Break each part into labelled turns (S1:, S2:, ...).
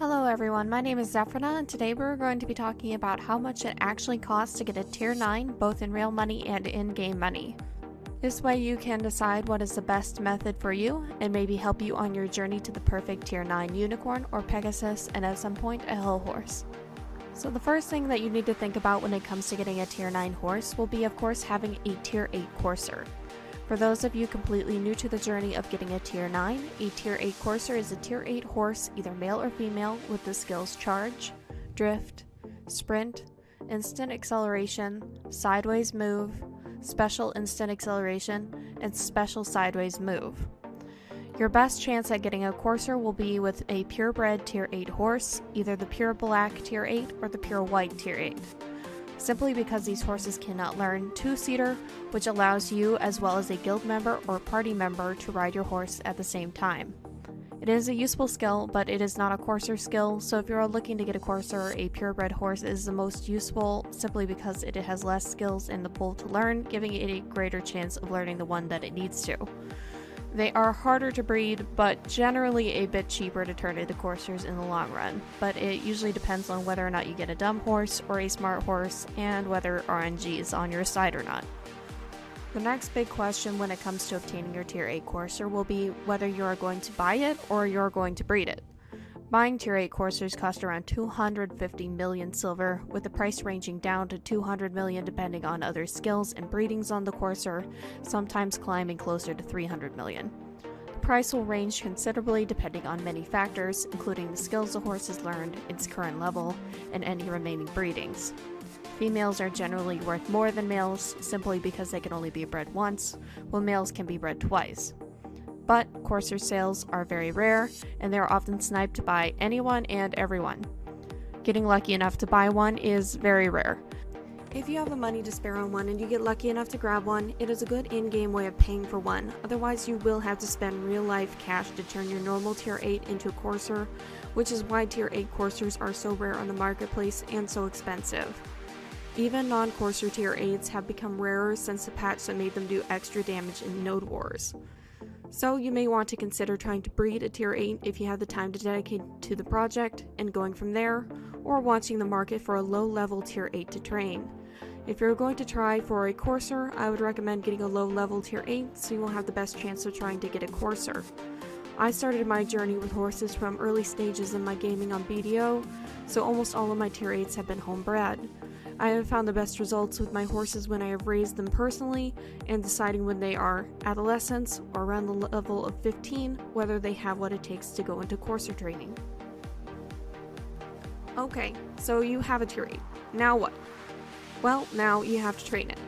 S1: Hello everyone, my name is Zephyrna, and today we're going to be talking about how much it actually costs to get a tier 9 both in real money and in-game money. This way you can decide what is the best method for you and maybe help you on your journey to the perfect tier 9 unicorn or Pegasus and at some point a hill horse. So the first thing that you need to think about when it comes to getting a tier 9 horse will be of course having a tier 8 courser. For those of you completely new to the journey of getting a tier 9, a tier 8 courser is a tier 8 horse, either male or female, with the skills charge, drift, sprint, instant acceleration, sideways move, special instant acceleration, and special sideways move. Your best chance at getting a courser will be with a purebred tier 8 horse, either the pure black tier 8 or the pure white tier 8. Simply because these horses cannot learn two-seater, which allows you as well as a guild member or party member to ride your horse at the same time. It is a useful skill, but it is not a courser skill, so if you're looking to get a courser, a purebred horse is the most useful simply because it has less skills in the pool to learn, giving it a greater chance of learning the one that it needs to. They are harder to breed, but generally a bit cheaper to turn into coursers in the long run, but it usually depends on whether or not you get a dumb horse or a smart horse, and whether RNG is on your side or not. The next big question when it comes to obtaining your tier 8 courser will be whether you are going to buy it or you're going to breed it. Buying tier 8 coursers cost around 250 million silver, with the price ranging down to 200 million depending on other skills and breedings on the courser, sometimes climbing closer to 300 million. The price will range considerably depending on many factors, including the skills the horse has learned, its current level, and any remaining breedings. Females are generally worth more than males, simply because they can only be bred once, while males can be bred twice. But courser sales are very rare, and they are often sniped by anyone and everyone. Getting lucky enough to buy one is very rare. If you have the money to spare on one and you get lucky enough to grab one, it is a good in-game way of paying for one, otherwise you will have to spend real-life cash to turn your normal tier 8 into a courser, which is why tier 8 coursers are so rare on the marketplace and so expensive. Even non-courser tier 8s have become rarer since the patch that made them do extra damage in node wars. So you may want to consider trying to breed a tier 8 if you have the time to dedicate to the project and going from there, or watching the market for a low-level tier 8 to train. If you're going to try for a courser, I would recommend getting a low-level tier 8 so you will have the best chance of trying to get a courser. I started my journey with horses from early stages in my gaming on BDO, so almost all of my tier 8s have been homebred. I have found the best results with my horses when I have raised them personally and deciding when they are adolescents or around the level of 15 whether they have what it takes to go into courser training. Okay, so you have a tier 8. Now what? Well, now you have to train it.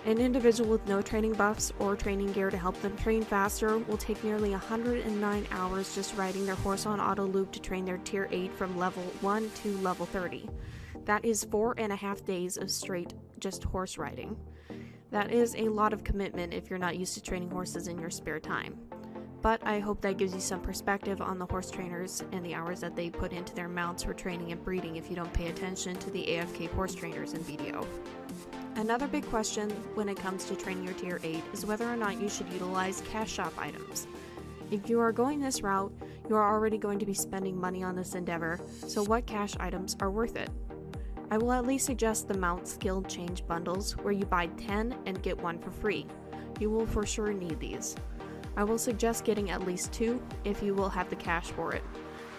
S1: An individual with no training buffs or training gear to help them train faster will take nearly 109 hours just riding their horse on auto loop to train their tier 8 from level 1 to level 30. That is 4.5 days of straight just horse riding. That is a lot of commitment if you're not used to training horses in your spare time. But I hope that gives you some perspective on the horse trainers and the hours that they put into their mounts for training and breeding if you don't pay attention to the AFK horse trainers in BDO. Another big question when it comes to training your tier 8 is whether or not you should utilize cash shop items. If you are going this route, you are already going to be spending money on this endeavor, so what cash items are worth it? I will at least suggest the mount skill change bundles where you buy 10 and get 1 for free. You will for sure need these. I will suggest getting at least 2 if you will have the cash for it.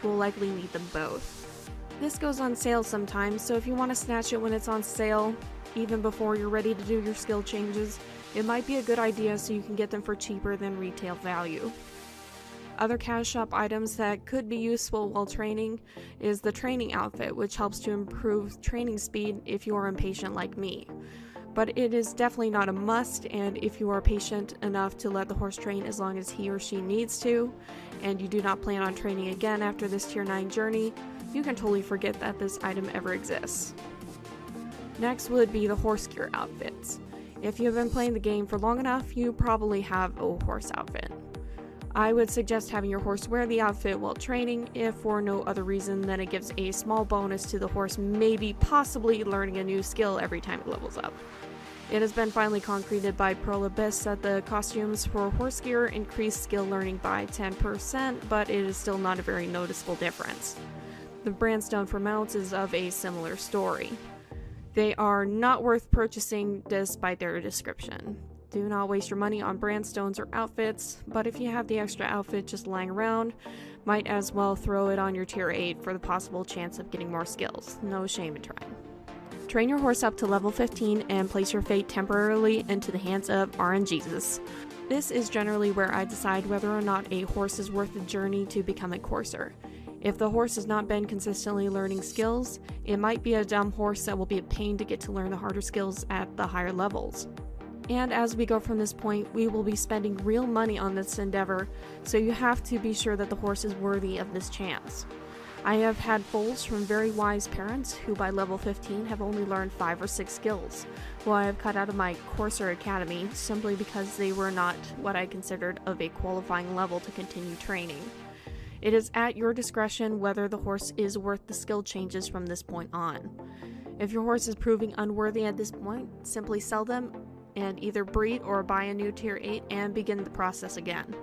S1: You will likely need them both. This goes on sale sometimes, so if you want to snatch it when it's on sale, even before you're ready to do your skill changes, it might be a good idea so you can get them for cheaper than retail value. Other cash shop items that could be useful while training is the training outfit, which helps to improve training speed if you are impatient like me. But it is definitely not a must, and if you are patient enough to let the horse train as long as he or she needs to, and you do not plan on training again after this tier 9 journey, you can totally forget that this item ever exists. Next would be the horse gear outfits. If you have been playing the game for long enough, you probably have a horse outfit. I would suggest having your horse wear the outfit while training, if for no other reason than it gives a small bonus to the horse maybe possibly learning a new skill every time it levels up. It has been finally concreted by Pearl Abyss that the costumes for horse gear increase skill learning by 10%, but it is still not a very noticeable difference. The Brandstone for mounts is of a similar story. They are not worth purchasing despite their description. Do not waste your money on Brandstones or outfits, but if you have the extra outfit just lying around, might as well throw it on your tier 8 for the possible chance of getting more skills. No shame in trying. Train your horse up to level 15 and place your fate temporarily into the hands of RNGesus. This is generally where I decide whether or not a horse is worth the journey to become a courser. If the horse has not been consistently learning skills, it might be a dumb horse that will be a pain to get to learn the harder skills at the higher levels. And as we go from this point, we will be spending real money on this endeavor, so you have to be sure that the horse is worthy of this chance. I have had foals from very wise parents who by level 15 have only learned 5 or 6 skills, who I have cut out of my Courser Academy simply because they were not what I considered of a qualifying level to continue training. It is at your discretion whether the horse is worth the skill changes from this point on. If your horse is proving unworthy at this point, simply sell them and either breed or buy a new tier 8 and begin the process again.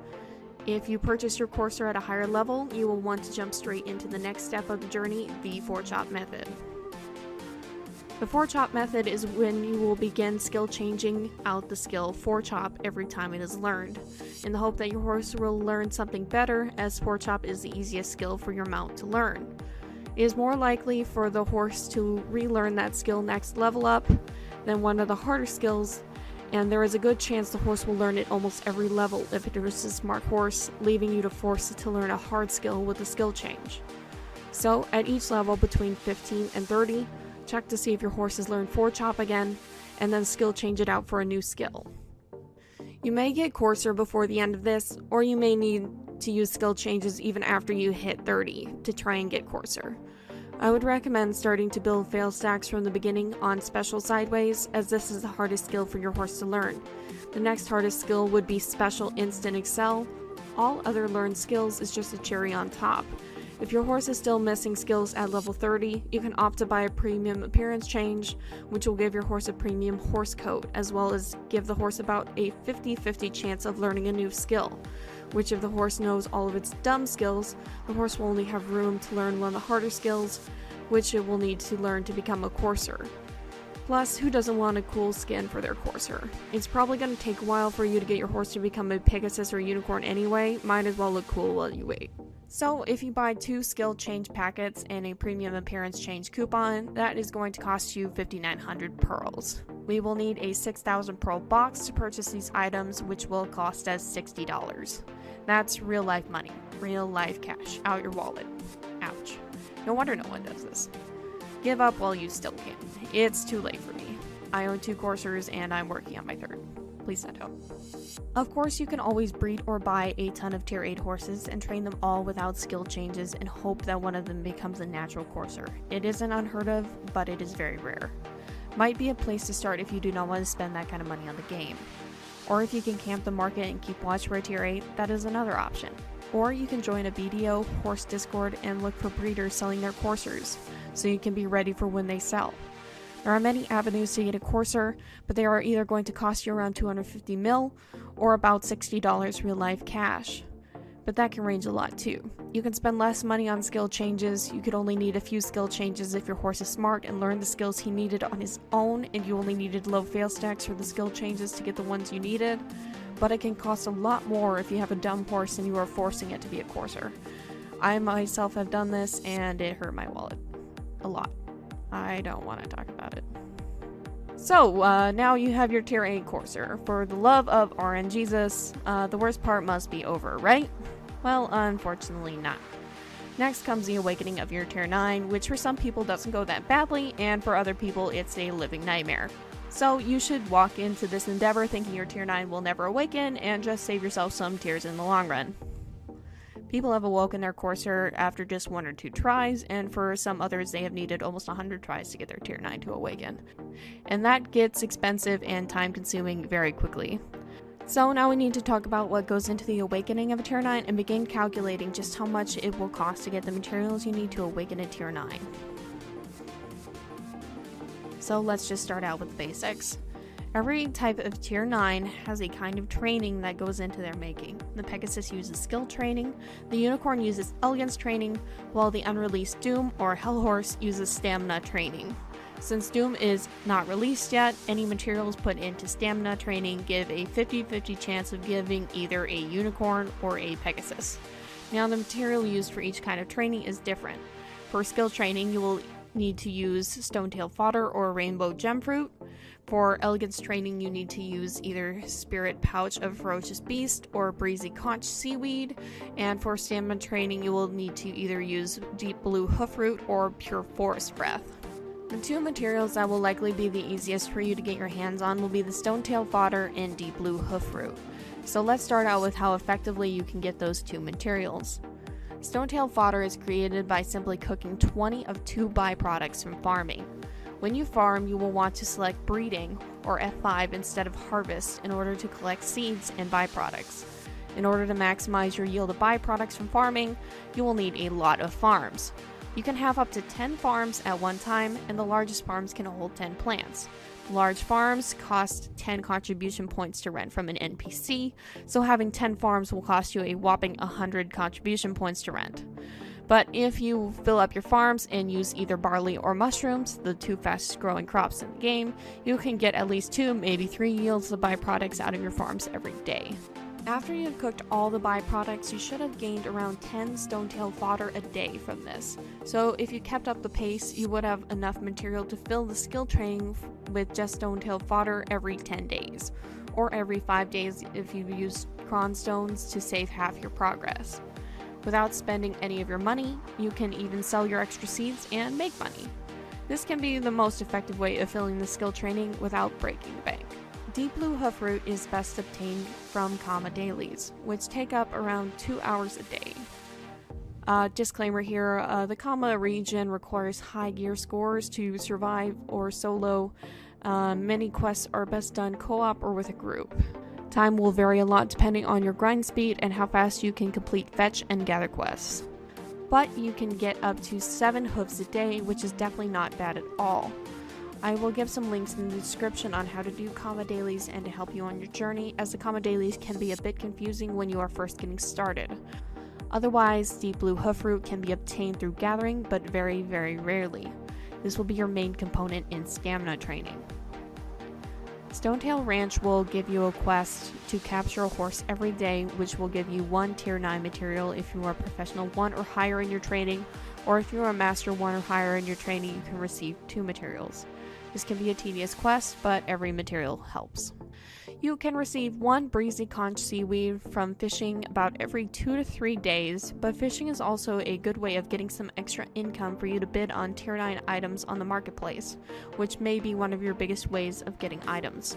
S1: If you purchase your courser at a higher level, you will want to jump straight into the next step of the journey, the Forechop method. The Forechop method is when you will begin skill changing out the skill Forechop every time it is learned, in the hope that your horse will learn something better, as Forechop is the easiest skill for your mount to learn. It is more likely for the horse to relearn that skill next level up than one of the harder skills, and there is a good chance the horse will learn it almost every level if it is a smart horse, leaving you to force it to learn a hard skill with a skill change. So, at each level between 15 and 30, check to see if your horse has learned Forechop again, and then skill change it out for a new skill. You may get Courser before the end of this, or you may need to use skill changes even after you hit 30 to try and get Courser. I would recommend starting to build fail stacks from the beginning on Special Sideways, as this is the hardest skill for your horse to learn. The next hardest skill would be Special Instant Excel. All other learned skills is just a cherry on top. If your horse is still missing skills at level 30, you can opt to buy a premium appearance change, which will give your horse a premium horse coat, as well as give the horse about a 50-50 chance of learning a new skill, which if the horse knows all of its dumb skills, the horse will only have room to learn one of the harder skills, which it will need to learn to become a courser. Plus, who doesn't want a cool skin for their courser? It's probably going to take a while for you to get your horse to become a Pegasus or unicorn anyway, might as well look cool while you wait. So if you buy 2 skill change packets and a premium appearance change coupon, that is going to cost you 5,900 pearls. We will need a 6,000 pearl box to purchase these items, which will cost us $60. That's real life money, real life cash, out your wallet. Ouch. No wonder no one does this. Give up while you still can. It's too late for me. I own 2 coursers and I'm working on my 3rd. Please send help. Of course, you can always breed or buy a ton of tier 8 horses and train them all without skill changes and hope that one of them becomes a natural courser. It isn't unheard of, but it is very rare. Might be a place to start if you do not want to spend that kind of money on the game. Or if you can camp the market and keep watch for a tier 8, that is another option. Or you can join a BDO horse Discord and look for breeders selling their coursers, so you can be ready for when they sell. There are many avenues to get a courser, but they are either going to cost you around 250 mil or about $60 real life cash. But that can range a lot too. You can spend less money on skill changes. You could only need a few skill changes if your horse is smart and learned the skills he needed on his own, and you only needed low fail stacks for the skill changes to get the ones you needed. But it can cost a lot more if you have a dumb horse and you are forcing it to be a courser. I myself have done this and it hurt my wallet. A lot. I don't want to talk about it. So, now you have your tier 8 courser. For the love of RNGesus, the worst part must be over, right? Well, unfortunately not. Next comes the awakening of your tier 9, which for some people doesn't go that badly, and for other people it's a living nightmare. So you should walk into this endeavor thinking your tier 9 will never awaken, and just save yourself some tears in the long run. People have awoken their courser after just 1 or 2 tries, and for some others they have needed almost 100 tries to get their tier 9 to awaken. And that gets expensive and time consuming very quickly. So now we need to talk about what goes into the awakening of a tier 9 and begin calculating just how much it will cost to get the materials you need to awaken a tier 9. So let's just start out with the basics. Every type of tier 9 has a kind of training that goes into their making. The Pegasus uses skill training, the Unicorn uses elegance training, while the unreleased Doom or Hellhorse uses stamina training. Since Doom is not released yet, any materials put into stamina training give a 50-50 chance of giving either a Unicorn or a Pegasus. Now the material used for each kind of training is different. For skill training, you will need to use Stonetail Fodder or Rainbow Gemfruit. For elegance training, you need to use either Spirit Pouch of Ferocious Beast or Breezy Conch Seaweed, and for stamina training, you will need to either use Deep Blue Hoofroot or Pure Forest Breath. The two materials that will likely be the easiest for you to get your hands on will be the Stonetail Fodder and Deep Blue Hoofroot. So let's start out with how effectively you can get those two materials. Stonetail Fodder is created by simply cooking 20 of 2 byproducts from farming. When you farm, you will want to select breeding, or F5, instead of harvest in order to collect seeds and byproducts. In order to maximize your yield of byproducts from farming, you will need a lot of farms. You can have up to 10 farms at one time, and the largest farms can hold 10 plants. Large farms cost 10 contribution points to rent from an NPC, so having 10 farms will cost you a whopping 100 contribution points to rent. But if you fill up your farms and use either barley or mushrooms, the two fastest growing crops in the game, you can get at least 2, maybe 3 yields of byproducts out of your farms every day. After you have cooked all the byproducts, you should have gained around 10 Stonetail Fodder a day from this. So if you kept up the pace, you would have enough material to fill the skill training with just Stonetail Fodder every 10 days, or every 5 days if you use Cron Stones to save half your progress. Without spending any of your money, you can even sell your extra seeds and make money. This can be the most effective way of filling the skill training without breaking the bank. Deep Blue Hoofroot is best obtained from Dailies, which take up around 2 hours a day. Disclaimer here, the region requires high gear scores to survive or solo. Many quests are best done co-op or with a group. Time will vary a lot depending on your grind speed and how fast you can complete fetch and gather quests. But you can get up to 7 hoofs a day, which is definitely not bad at all. I will give some links in the description on how to do Dailies and to help you on your journey, as the Dailies can be a bit confusing when you are first getting started. Otherwise, Deep Blue Hoofroot can be obtained through gathering, but very, very rarely. This will be your main component in stamina training. Stonetail Ranch will give you a quest to capture a horse every day, which will give you 1 tier 9 material if you are professional 1 or higher in your training, or if you are master 1 or higher in your training, you can receive 2 materials. This can be a tedious quest, but every material helps. You can receive 1 Breezy Conch Seaweed from fishing about every 2 to 3 days, but fishing is also a good way of getting some extra income for you to bid on tier 9 items on the marketplace, which may be one of your biggest ways of getting items.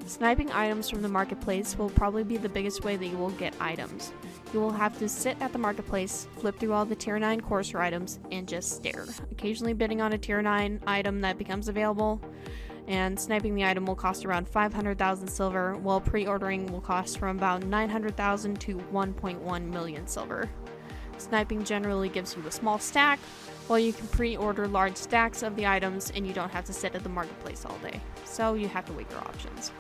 S1: Sniping items from the marketplace will probably be the biggest way that you will get items. You will have to sit at the marketplace, flip through all the tier 9 courser items, and just stare, occasionally bidding on a tier 9 item that becomes available, and sniping the item will cost around 500,000 silver, while pre-ordering will cost from about 900,000 to 1.1 million silver. Sniping generally gives you a small stack, while you can pre-order large stacks of the items and you don't have to sit at the marketplace all day, so you have to weigh your options.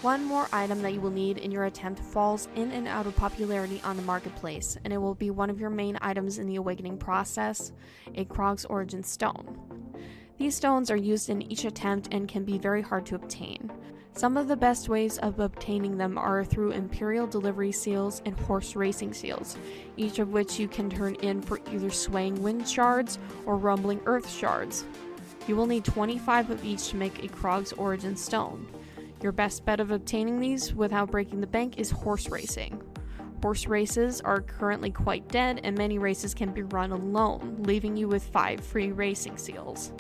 S1: One more item that you will need in your attempt falls in and out of popularity on the marketplace, and it will be one of your main items in the awakening process, a Krog's Origin Stone. These stones are used in each attempt and can be very hard to obtain. Some of the best ways of obtaining them are through Imperial Delivery Seals and Horse Racing Seals, each of which you can turn in for either Swaying Wind Shards or Rumbling Earth Shards. You will need 25 of each to make a Krog's Origin Stone. Your best bet of obtaining these without breaking the bank is horse racing. Horse races are currently quite dead, and many races can be run alone, leaving you with 5 free racing seals.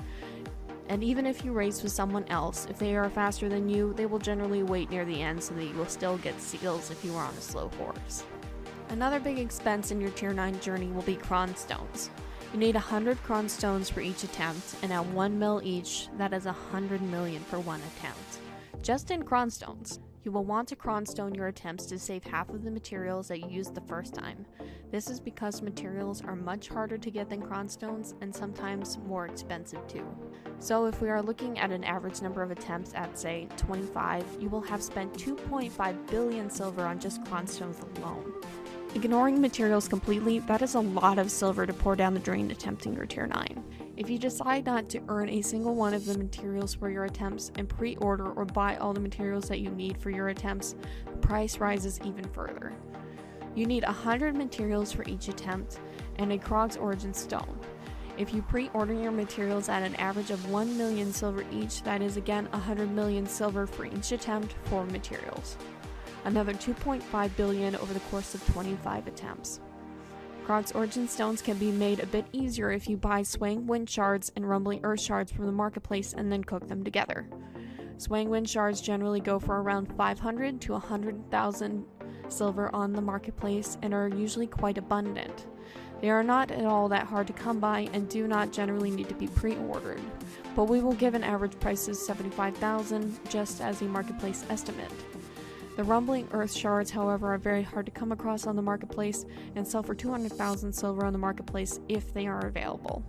S1: And even if you race with someone else, if they are faster than you, they will generally wait near the end so that you will still get seals if you are on a slow horse. Another big expense in your tier 9 journey will be Cron Stones. You need 100 Cron Stones for each attempt, and at 1 mil each, that is 100 million for one attempt. Just in Cron Stones. You will want to Cron Stone your attempts to save half of the materials that you used the first time. This is because materials are much harder to get than Cron Stones and sometimes more expensive too. So if we are looking at an average number of attempts at say 25, you will have spent 2.5 billion silver on just Cron Stones alone. Ignoring materials completely, that is a lot of silver to pour down the drain attempting your tier 9. If you decide not to earn a single one of the materials for your attempts and pre-order or buy all the materials that you need for your attempts, the price rises even further. You need 100 materials for each attempt and a Cron's Origin Stone. If you pre-order your materials at an average of 1 million silver each, that is again 100 million silver for each attempt for materials. Another 2.5 billion over the course of 25 attempts. Cron's Origin Stones can be made a bit easier if you buy Swaying Wind Shards and Rumbling Earth Shards from the marketplace and then cook them together. Swaying Wind Shards generally go for around 500 to 100,000 silver on the marketplace and are usually quite abundant. They are not at all that hard to come by and do not generally need to be pre-ordered, but we will give an average price of 75,000 just as a marketplace estimate. The Rumbling Earth Shards, however, are very hard to come across on the marketplace and sell for 200,000 silver on the marketplace if they are available.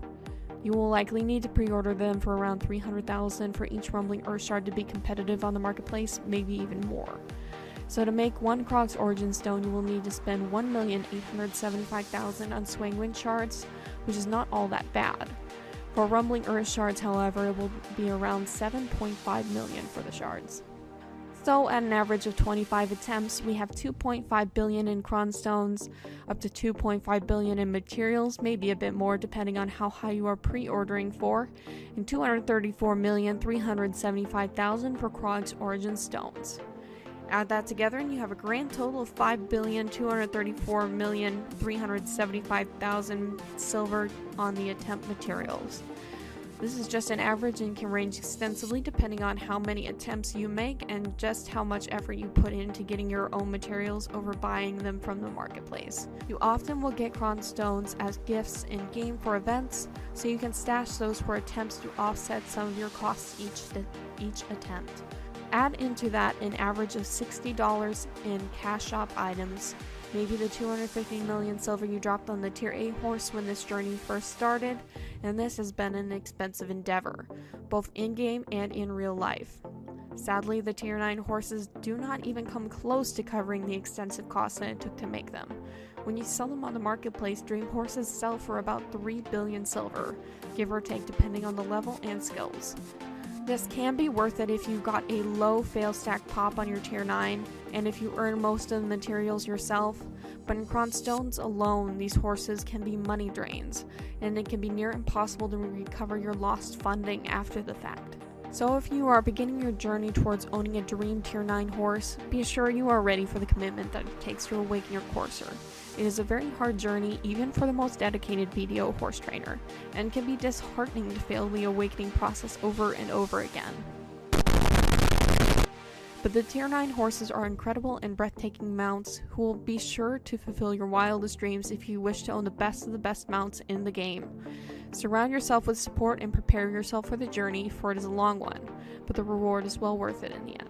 S1: You will likely need to pre-order them for around 300,000 for each Rumbling Earth Shard to be competitive on the marketplace, maybe even more. So to make one Cron's Origin Stone, you will need to spend 1,875,000 on Swaying Wind Shards, which is not all that bad. For Rumbling Earth Shards, however, it will be around 7.5 million for the shards. So at an average of 25 attempts, we have 2.5 billion in Cron Stones, up to 2.5 billion in materials, maybe a bit more depending on how high you are pre-ordering for, and 234,375,000 for Cron's Origin Stones. Add that together and you have a grand total of 5,234,375,000 silver on the attempt materials. This is just an average and can range extensively depending on how many attempts you make and just how much effort you put into getting your own materials over buying them from the marketplace. You often will get Cron Stones as gifts in-game for events, so you can stash those for attempts to offset some of your costs each attempt. Add into that an average of $60 in cash shop items, maybe the 250 million silver you dropped on the tier 8 horse when this journey first started, and this has been an expensive endeavor, both in-game and in real life. Sadly, the tier 9 horses do not even come close to covering the extensive costs that it took to make them. When you sell them on the marketplace, dream horses sell for about 3 billion silver, give or take depending on the level and skills. This can be worth it if you got a low fail stack pop on your tier 9 and if you earn most of the materials yourself, but in Cron Stones alone, these horses can be money drains, and it can be near impossible to recover your lost funding after the fact. So if you are beginning your journey towards owning a dream tier 9 horse, be assured you are ready for the commitment that it takes to awaken your courser. It is a very hard journey even for the most dedicated BDO horse trainer, and can be disheartening to fail the awakening process over and over again. But the tier 9 horses are incredible and breathtaking mounts who will be sure to fulfill your wildest dreams if you wish to own the best of the best mounts in the game. Surround yourself with support and prepare yourself for the journey, for it is a long one, but the reward is well worth it in the end.